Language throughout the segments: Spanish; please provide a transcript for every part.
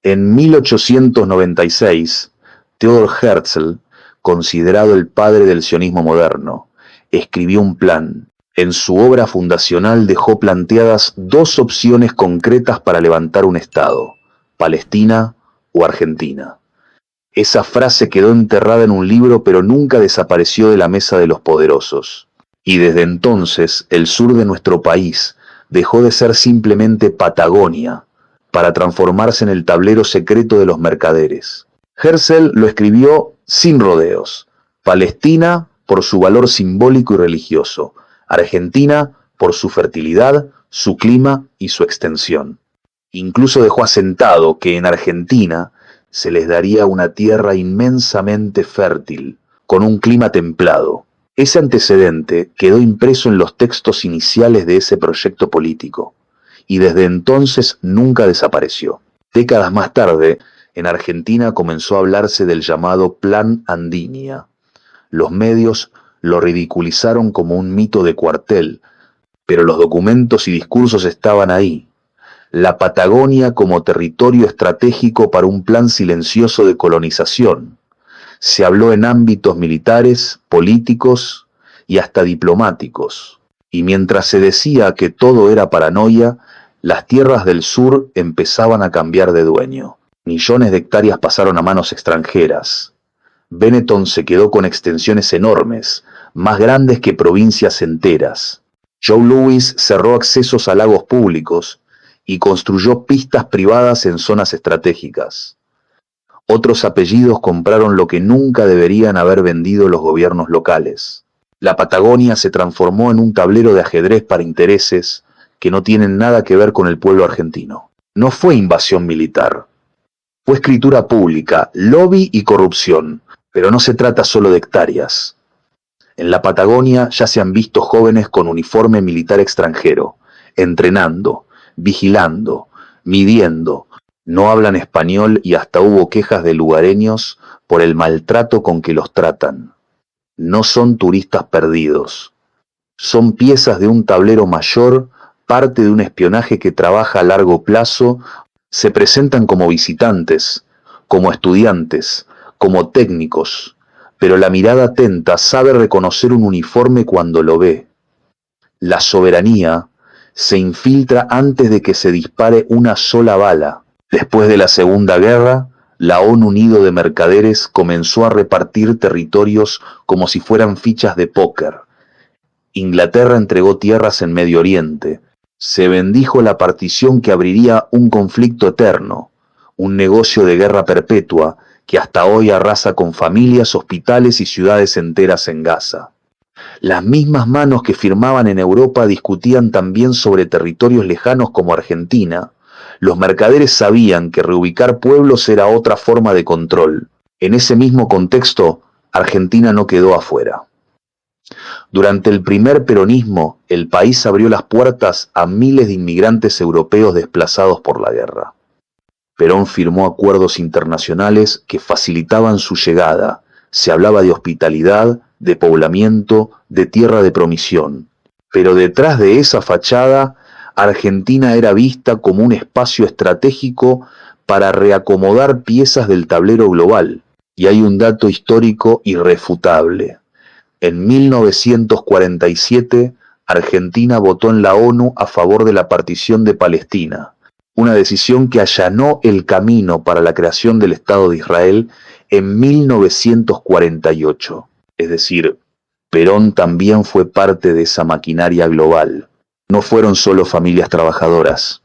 En 1896, Theodor Herzl, considerado el padre del sionismo moderno, escribió un plan. En su obra fundacional dejó planteadas dos opciones concretas para levantar un Estado: Palestina o Argentina. Esa frase quedó enterrada en un libro, pero nunca desapareció de la mesa de los poderosos. Y desde entonces, el sur de nuestro país dejó de ser simplemente Patagonia, para transformarse en el tablero secreto de los mercaderes. Herzl lo escribió sin rodeos: Palestina por su valor simbólico y religioso, Argentina por su fertilidad, su clima y su extensión. Incluso dejó asentado que en Argentina se les daría una tierra inmensamente fértil, con un clima templado. Ese antecedente quedó impreso en los textos iniciales de ese proyecto político, y desde entonces nunca desapareció. Décadas más tarde, en Argentina comenzó a hablarse del llamado Plan Andinia. Los medios lo ridiculizaron como un mito de cuartel, pero los documentos y discursos estaban ahí. La Patagonia como territorio estratégico para un plan silencioso de colonización. Se habló en ámbitos militares, políticos y hasta diplomáticos. Y mientras se decía que todo era paranoia, las tierras del sur empezaban a cambiar de dueño. Millones de hectáreas pasaron a manos extranjeras. Benetton se quedó con extensiones enormes, más grandes que provincias enteras. Joe Louis cerró accesos a lagos públicos y construyó pistas privadas en zonas estratégicas. Otros apellidos compraron lo que nunca deberían haber vendido los gobiernos locales. La Patagonia se transformó en un tablero de ajedrez para intereses que no tienen nada que ver con el pueblo argentino. No fue invasión militar. Fue escritura pública, lobby y corrupción, pero no se trata solo de hectáreas. En la Patagonia ya se han visto jóvenes con uniforme militar extranjero, entrenando, vigilando, midiendo. No hablan español y hasta hubo quejas de lugareños por el maltrato con que los tratan. No son turistas perdidos. Son piezas de un tablero mayor, parte de un espionaje que trabaja a largo plazo. Se presentan como visitantes, como estudiantes, como técnicos, pero la mirada atenta sabe reconocer un uniforme cuando lo ve. La soberanía se infiltra antes de que se dispare una sola bala. Después de la Segunda Guerra, la ONU Nido de Mercaderes comenzó a repartir territorios como si fueran fichas de póker. Inglaterra entregó tierras en Medio Oriente. Se bendijo la partición que abriría un conflicto eterno, un negocio de guerra perpetua que hasta hoy arrasa con familias, hospitales y ciudades enteras en Gaza. Las mismas manos que firmaban en Europa discutían también sobre territorios lejanos como Argentina. Los mercaderes sabían que reubicar pueblos era otra forma de control. En ese mismo contexto, Argentina no quedó afuera. Durante el primer peronismo, el país abrió las puertas a miles de inmigrantes europeos desplazados por la guerra. Perón firmó acuerdos internacionales que facilitaban su llegada. Se hablaba de hospitalidad, de poblamiento, de tierra de promisión. Pero detrás de esa fachada, Argentina era vista como un espacio estratégico para reacomodar piezas del tablero global. Y hay un dato histórico irrefutable. En 1947, Argentina votó en la ONU a favor de la partición de Palestina, una decisión que allanó el camino para la creación del Estado de Israel en 1948. Es decir, Perón también fue parte de esa maquinaria global. No fueron solo familias trabajadoras.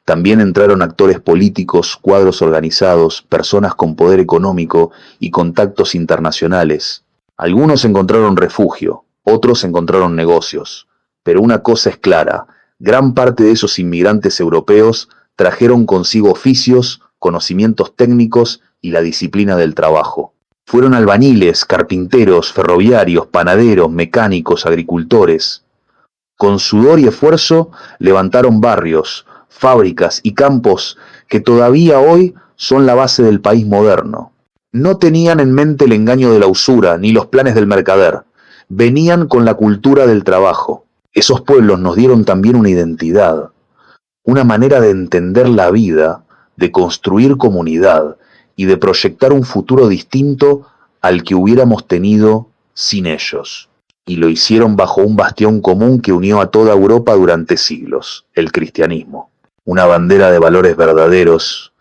También entraron actores políticos, cuadros organizados, personas con poder económico y contactos internacionales. Algunos encontraron refugio, otros encontraron negocios. Pero una cosa es clara: gran parte de esos inmigrantes europeos trajeron consigo oficios, conocimientos técnicos y la disciplina del trabajo. Fueron albañiles, carpinteros, ferroviarios, panaderos, mecánicos, agricultores. Con sudor y esfuerzo levantaron barrios, fábricas y campos que todavía hoy son la base del país moderno. No tenían en mente el engaño de la usura ni los planes del mercader. Venían con la cultura del trabajo. Esos pueblos nos dieron también una identidad, una manera de entender la vida de construir comunidad y de proyectar un futuro distinto al que hubiéramos tenido sin ellos. Y lo hicieron bajo un bastión común que unió a toda Europa durante siglos, el cristianismo. Una bandera de valores verdaderos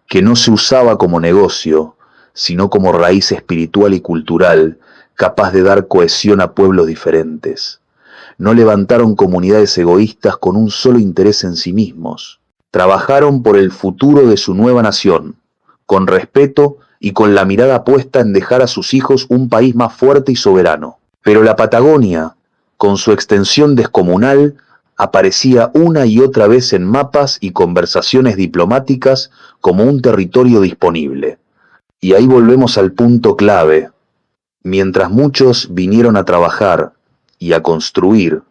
que no se usaba como negocio, sino como raíz espiritual y cultural capaz de dar cohesión a pueblos diferentes. No levantaron comunidades egoístas con un solo interés en sí mismos. Trabajaron por el futuro de su nueva nación, con respeto y con la mirada puesta en dejar a sus hijos un país más fuerte y soberano. Pero la Patagonia, con su extensión descomunal, aparecía una y otra vez en mapas y conversaciones diplomáticas como un territorio disponible. Y ahí volvemos al punto clave. Mientras muchos vinieron a trabajar y a construir,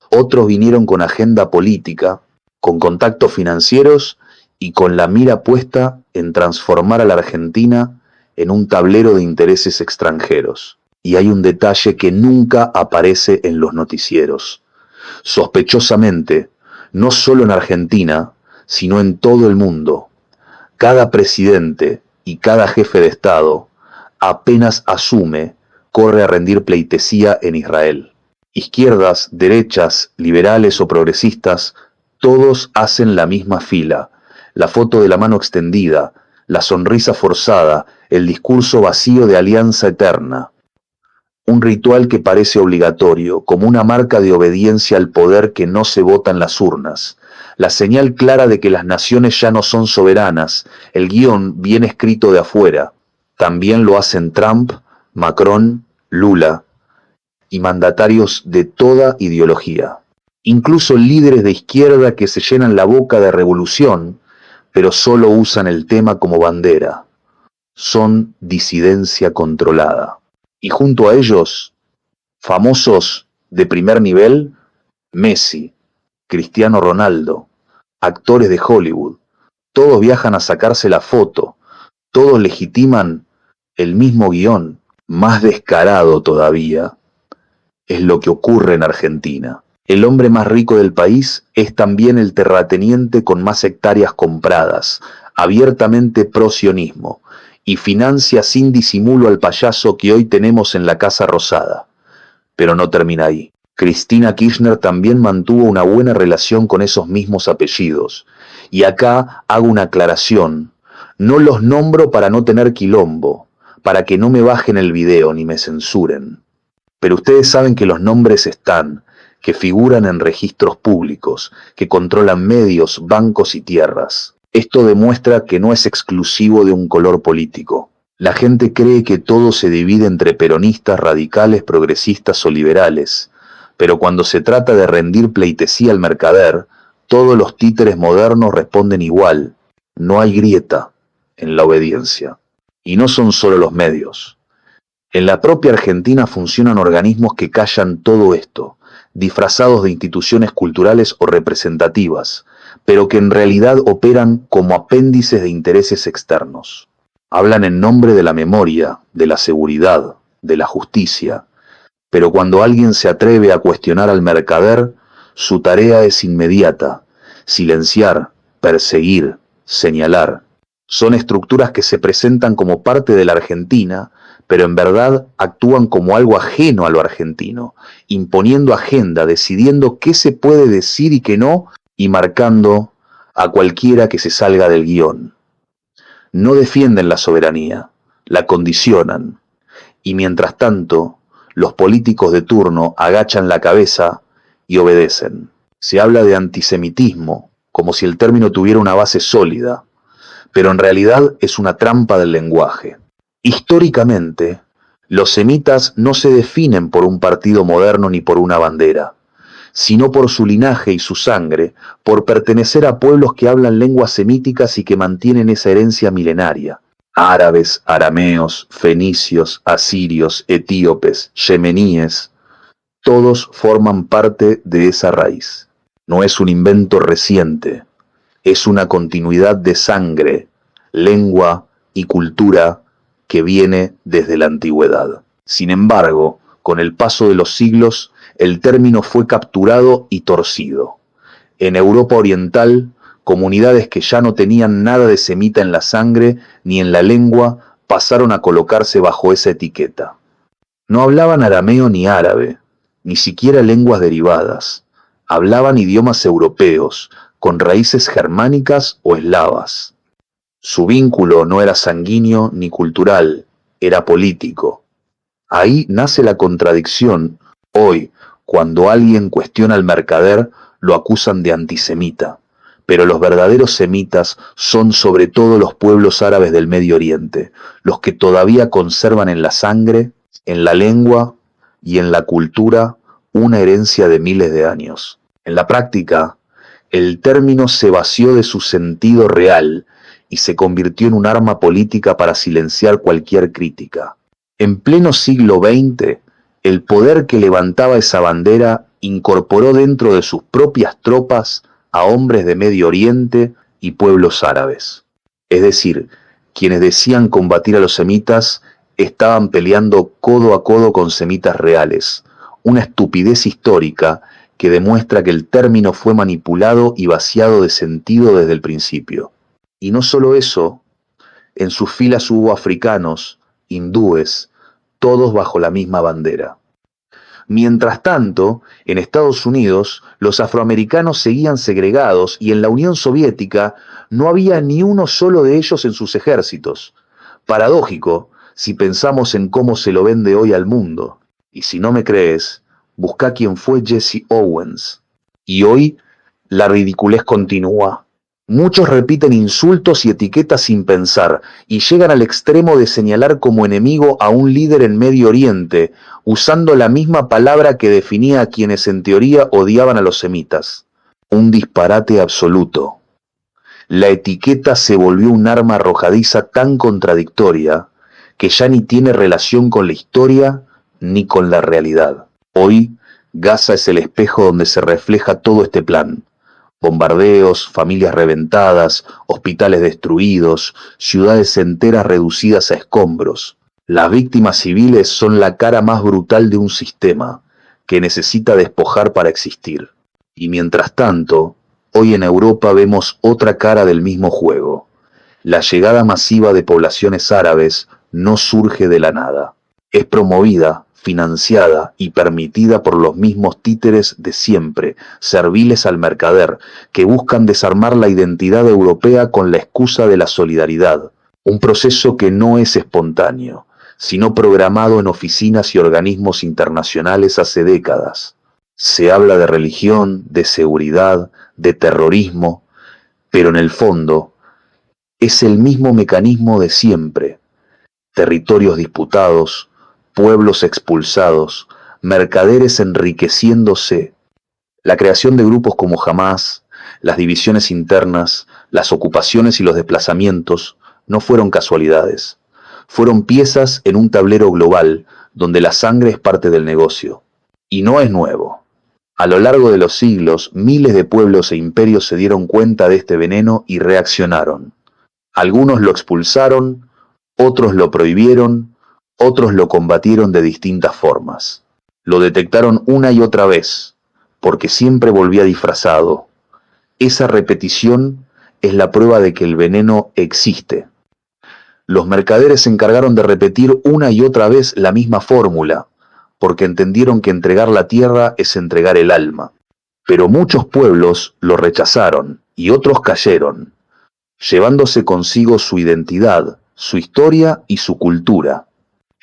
otros vinieron con agenda política, con contactos financieros y con la mira puesta en transformar a la Argentina en un tablero de intereses extranjeros. Y hay un detalle que nunca aparece en los noticieros. Sospechosamente, no solo en Argentina, sino en todo el mundo, cada presidente y cada jefe de Estado, apenas asume, corre a rendir pleitesía en Israel. Izquierdas, derechas, liberales o progresistas, todos hacen la misma fila. La foto de la mano extendida, la sonrisa forzada, el discurso vacío de alianza eterna. Un ritual que parece obligatorio, como una marca de obediencia al poder que no se vota en las urnas. La señal clara de que las naciones ya no son soberanas, el guión bien escrito de afuera. También lo hacen Trump, Macron, Lula y mandatarios de toda ideología. Incluso líderes de izquierda que se llenan la boca de revolución, pero solo usan el tema como bandera. Son disidencia controlada. Y junto a ellos, famosos de primer nivel, Messi, Cristiano Ronaldo, actores de Hollywood, todos viajan a sacarse la foto, todos legitiman el mismo guión. Más descarado todavía es lo que ocurre en Argentina. El hombre más rico del país es también el terrateniente con más hectáreas compradas, abiertamente pro-sionismo, y financia sin disimulo al payaso que hoy tenemos en la Casa Rosada. Pero no termina ahí. Cristina Kirchner también mantuvo una buena relación con esos mismos apellidos. Y acá hago una aclaración. No los nombro para no tener quilombo, para que no me bajen el video ni me censuren. Pero ustedes saben que los nombres están, que figuran en registros públicos, que controlan medios, bancos y tierras. Esto demuestra que no es exclusivo de un color político. La gente cree que todo se divide entre peronistas, radicales, progresistas o liberales, pero cuando se trata de rendir pleitesía al mercader, todos los títeres modernos responden igual. No hay grieta en la obediencia. Y no son solo los medios. En la propia Argentina funcionan organismos que callan todo esto, disfrazados de instituciones culturales o representativas, pero que en realidad operan como apéndices de intereses externos. Hablan en nombre de la memoria, de la seguridad, de la justicia, pero cuando alguien se atreve a cuestionar al mercader, su tarea es inmediata: silenciar, perseguir, señalar. Son estructuras que se presentan como parte de la Argentina, pero en verdad actúan como algo ajeno a lo argentino, imponiendo agenda, decidiendo qué se puede decir y qué no, y marcando a cualquiera que se salga del guión. No defienden la soberanía, la condicionan, y mientras tanto, los políticos de turno agachan la cabeza y obedecen. Se habla de antisemitismo, como si el término tuviera una base sólida, pero en realidad es una trampa del lenguaje. Históricamente, los semitas no se definen por un partido moderno ni por una bandera, sino por su linaje y su sangre, por pertenecer a pueblos que hablan lenguas semíticas y que mantienen esa herencia milenaria. Árabes, arameos, fenicios, asirios, etíopes, yemeníes, todos forman parte de esa raíz. No es un invento reciente, es una continuidad de sangre, lengua y cultura que viene desde la antigüedad. Sin embargo, con el paso de los siglos, el término fue capturado y torcido. En Europa Oriental, Comunidades que ya no tenían nada de semita en la sangre ni en la lengua pasaron a colocarse bajo esa etiqueta. No hablaban arameo ni árabe, ni siquiera lenguas derivadas. Hablaban idiomas europeos, con raíces germánicas o eslavas. Su vínculo no era sanguíneo ni cultural, era político. Ahí nace la contradicción. Hoy, cuando alguien cuestiona al mercader, lo acusan de antisemita. Pero los verdaderos semitas son sobre todo los pueblos árabes del Medio Oriente, los que todavía conservan en la sangre, en la lengua y en la cultura una herencia de miles de años. En la práctica, el término se vació de su sentido real y se convirtió en un arma política para silenciar cualquier crítica. En pleno siglo XX, el poder que levantaba esa bandera incorporó dentro de sus propias tropas a hombres de Medio Oriente y pueblos árabes. Es decir, quienes decían combatir a los semitas estaban peleando codo a codo con semitas reales, una estupidez histórica que demuestra que el término fue manipulado y vaciado de sentido desde el principio. Y no solo eso, en sus filas hubo africanos, hindúes, todos bajo la misma bandera. Mientras tanto, en Estados Unidos, los afroamericanos seguían segregados y en la Unión Soviética no había ni uno solo de ellos en sus ejércitos. Paradójico, si pensamos en cómo se lo vende hoy al mundo. Y si no me crees, busca quién fue Jesse Owens. Y hoy, la ridiculez continúa. Muchos repiten insultos y etiquetas sin pensar, y llegan al extremo de señalar como enemigo a un líder en Medio Oriente, usando la misma palabra que definía a quienes en teoría odiaban a los semitas. Un disparate absoluto. La etiqueta se volvió un arma arrojadiza tan contradictoria que ya ni tiene relación con la historia ni con la realidad. Hoy, Gaza es el espejo donde se refleja todo este plan. Bombardeos, familias reventadas, hospitales destruidos, ciudades enteras reducidas a escombros. Las víctimas civiles son la cara más brutal de un sistema que necesita despojar para existir. Y mientras tanto, hoy en Europa vemos otra cara del mismo juego. La llegada masiva de poblaciones árabes no surge de la nada. Es promovida, financiada y permitida por los mismos títeres de siempre, serviles al mercader, que buscan desarmar la identidad europea con la excusa de la solidaridad. Un proceso que no es espontáneo, sino programado en oficinas y organismos internacionales hace décadas. Se habla de religión, de seguridad, de terrorismo, pero en el fondo es el mismo mecanismo de siempre. Territorios disputados, pueblos expulsados, mercaderes enriqueciéndose. La creación de grupos como Hamás, las divisiones internas, las ocupaciones y los desplazamientos no fueron casualidades. Fueron piezas en un tablero global donde la sangre es parte del negocio. Y no es nuevo. A lo largo de los siglos, miles de pueblos e imperios se dieron cuenta de este veneno y reaccionaron. Algunos lo expulsaron, otros lo prohibieron, otros lo combatieron de distintas formas. Lo detectaron una y otra vez, porque siempre volvía disfrazado. Esa repetición es la prueba de que el veneno existe. Los mercaderes se encargaron de repetir una y otra vez la misma fórmula, porque entendieron que entregar la tierra es entregar el alma. Pero muchos pueblos lo rechazaron y otros cayeron, llevándose consigo su identidad, su historia y su cultura.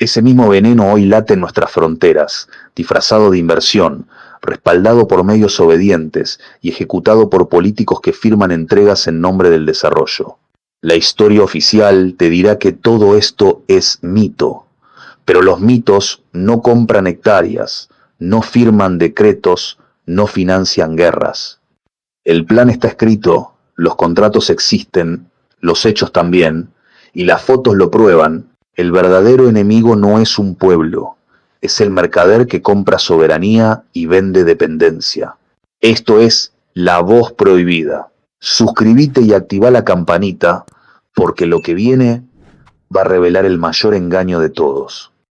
Ese mismo veneno hoy late en nuestras fronteras, disfrazado de inversión, respaldado por medios obedientes y ejecutado por políticos que firman entregas en nombre del desarrollo. La historia oficial te dirá que todo esto es mito, pero los mitos no compran hectáreas, no firman decretos, no financian guerras. El plan está escrito, los contratos existen, los hechos también, y las fotos lo prueban. El verdadero enemigo no es un pueblo, es el mercader que compra soberanía y vende dependencia. Esto es La Voz Prohibida. Suscribite y activa la campanita, porque lo que viene va a revelar el mayor engaño de todos.